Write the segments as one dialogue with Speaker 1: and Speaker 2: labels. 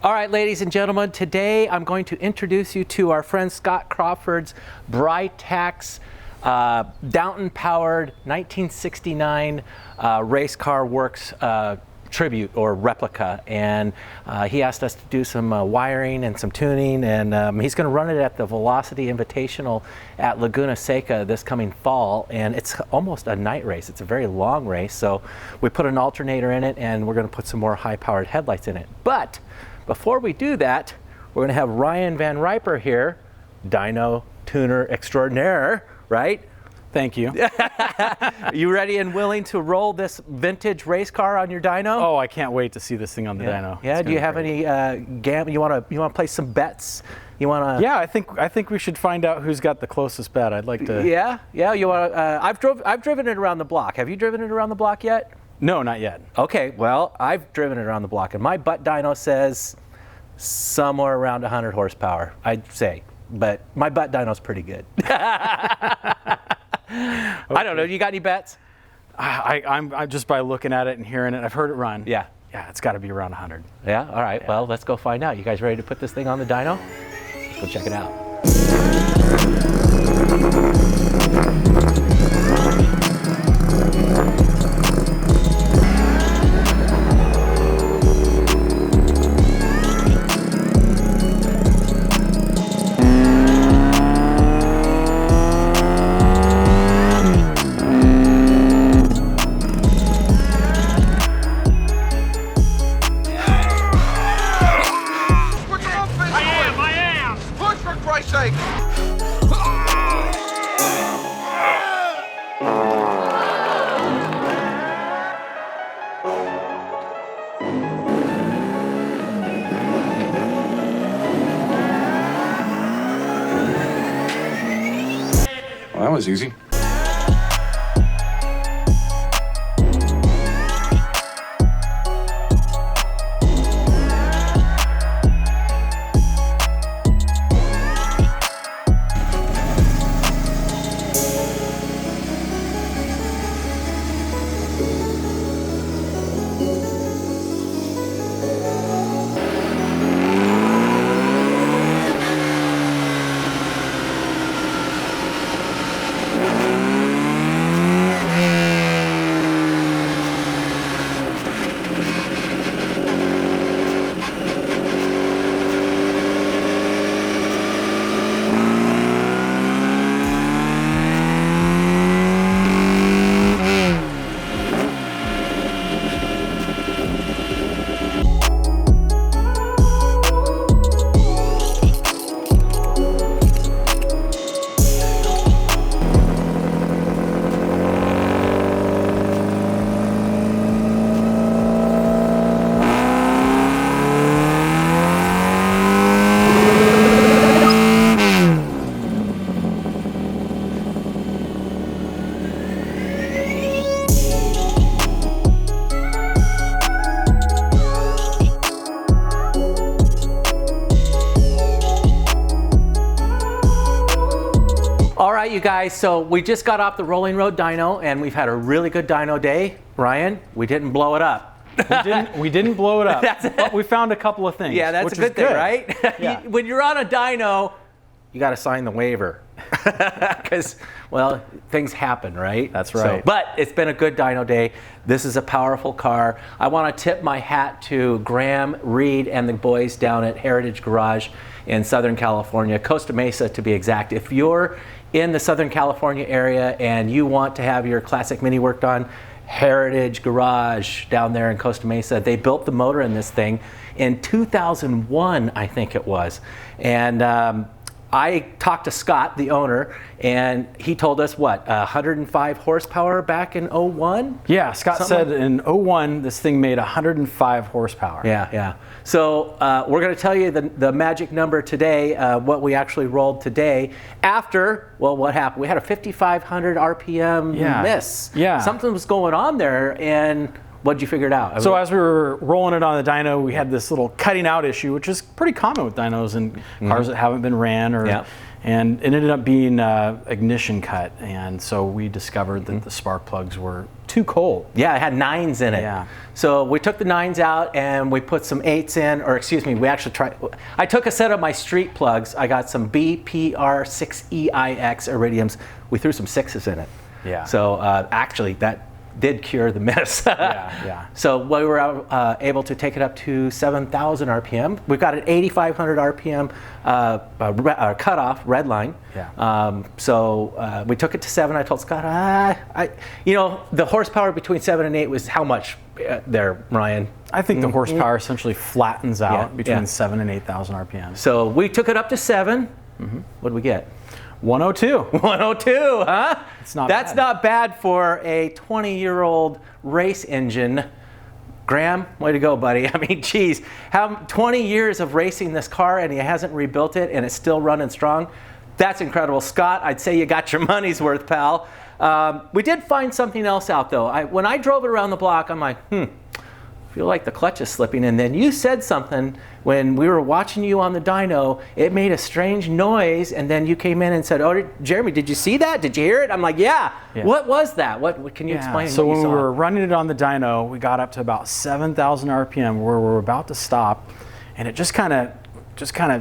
Speaker 1: All right, ladies and gentlemen, today I'm going to introduce you to our friend Scott Crawford's Britax-Downton powered 1969 race car works tribute or replica, and he asked us to do some wiring and some tuning, and he's going to run it at the Velocity Invitational at Laguna Seca this coming fall, and it's almost a night race. It's a very long race, so we put an alternator in it, and we're going to put some more high-powered headlights in it. But before we do that, we're going to have Ryan Van Riper here, dyno tuner extraordinaire, right?
Speaker 2: Thank you.
Speaker 1: You ready and willing to roll this vintage race car on your dyno?
Speaker 2: Oh, I can't wait to see this thing on the dyno.
Speaker 1: Yeah. Do you have any you want to play some bets? You want to?
Speaker 2: Yeah, I think we should find out who's got the closest bet. I'd like to.
Speaker 1: Yeah. You want to? I've driven it around the block. Have you driven it around the block yet?
Speaker 2: No, not yet.
Speaker 1: Okay. Well, I've driven it around the block, and my butt dyno says somewhere around 100 horsepower. I'd say, but my butt dyno's pretty good. Okay. I don't know. You got any bets?
Speaker 2: I'm just by looking at it and hearing it. I've heard it run.
Speaker 1: Yeah.
Speaker 2: Yeah, it's got to be around 100.
Speaker 1: Yeah. All right. Yeah. Well, let's go find out. You guys ready to put this thing on the dyno? Let's go check it out.
Speaker 3: Well, that was easy.
Speaker 1: All right, you guys, so we just got off the Rolling Road dyno, and we've had a really good dyno day. Ryan, we didn't blow it up.
Speaker 2: We didn't blow it up, but we found a couple of things.
Speaker 1: Yeah, that's a good thing, right?
Speaker 2: Yeah.
Speaker 1: When you're on a dyno, you got to sign the waiver because, well, things happen, right?
Speaker 2: That's right.
Speaker 1: So, but it's been a good dyno day. This is a powerful car. I want to tip my hat to Graham, Reed, and the boys down at Heritage Garage in Southern California, Costa Mesa to be exact. If you're in the Southern California area and you want to have your classic Mini worked on, Heritage Garage down there in Costa Mesa, they built the motor in this thing in 2001, I think it was. And I talked to Scott, the owner, and he told us, what, 105 horsepower back in 01?
Speaker 2: Yeah, Scott said in 01, this thing made 105 horsepower.
Speaker 1: Yeah. So we're going to tell you the magic number today, what we actually rolled today after, well, what happened? We had a 5,500 RPM miss.
Speaker 2: Yeah.
Speaker 1: Something was going on there, and what'd you figure it out?
Speaker 2: So as we were rolling it on the dyno, we had this little cutting out issue, which is pretty common with dynos and cars that haven't been ran, or And it ended up being ignition cut, and so we discovered that the spark plugs were too cold.
Speaker 1: Yeah, it had 9s in it.
Speaker 2: Yeah.
Speaker 1: So we took the 9s out and we put some 8s in, or excuse me, we actually tried. I took a set of my street plugs. I got some BPR6EIX iridiums. We threw some 6s in it.
Speaker 2: Yeah.
Speaker 1: So actually, that did cure the miss.
Speaker 2: Yeah.
Speaker 1: So we were able to take it up to 7,000 RPM. We've got an 8,500 RPM cutoff red line.
Speaker 2: Yeah.
Speaker 1: So we took it to 7. I told Scott, the horsepower between 7 and 8 was how much there, Ryan?
Speaker 2: I think the horsepower essentially flattens out between 7 and 8,000 RPM.
Speaker 1: So we took it up to 7. What did we get?
Speaker 2: 102.
Speaker 1: 102, huh? That's
Speaker 2: bad.
Speaker 1: not bad for a 20-year-old race engine. Graham, way to go, buddy. I mean, geez, 20 years of racing this car and he hasn't rebuilt it and it's still running strong. That's incredible. Scott, I'd say you got your money's worth, pal. We did find something else out, though. When I drove it around the block, I'm like, feel like the clutch is slipping. And then you said something when we were watching you on the dyno. It made a strange noise, and then you came in and said, "Oh, Jeremy, did you see that? Did you hear it?" I'm like, "Yeah." What was that? What can you explain?
Speaker 2: So
Speaker 1: what
Speaker 2: when
Speaker 1: you
Speaker 2: we
Speaker 1: saw?
Speaker 2: were running it on the dyno, we got up to about 7,000 RPM, where we were about to stop, and it just kind of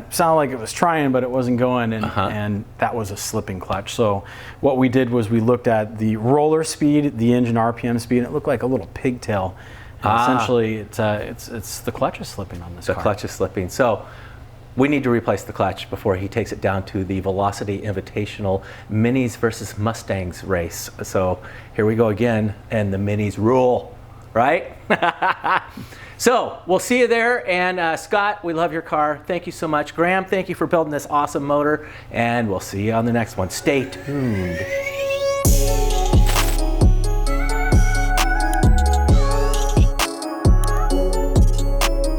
Speaker 2: sounded like it was trying, but it wasn't going, and that was a slipping clutch. So what we did was we looked at the roller speed, the engine RPM speed, and it looked like a little pigtail. And essentially, it's the clutch is slipping on this car.
Speaker 1: The clutch is slipping. So we need to replace the clutch before he takes it down to the Velocity Invitational Minis versus Mustangs race. So here we go again, and the Minis rule, right? So we'll see you there. And Scott, we love your car. Thank you so much. Graham, thank you for building this awesome motor. And we'll see you on the next one. Stay tuned.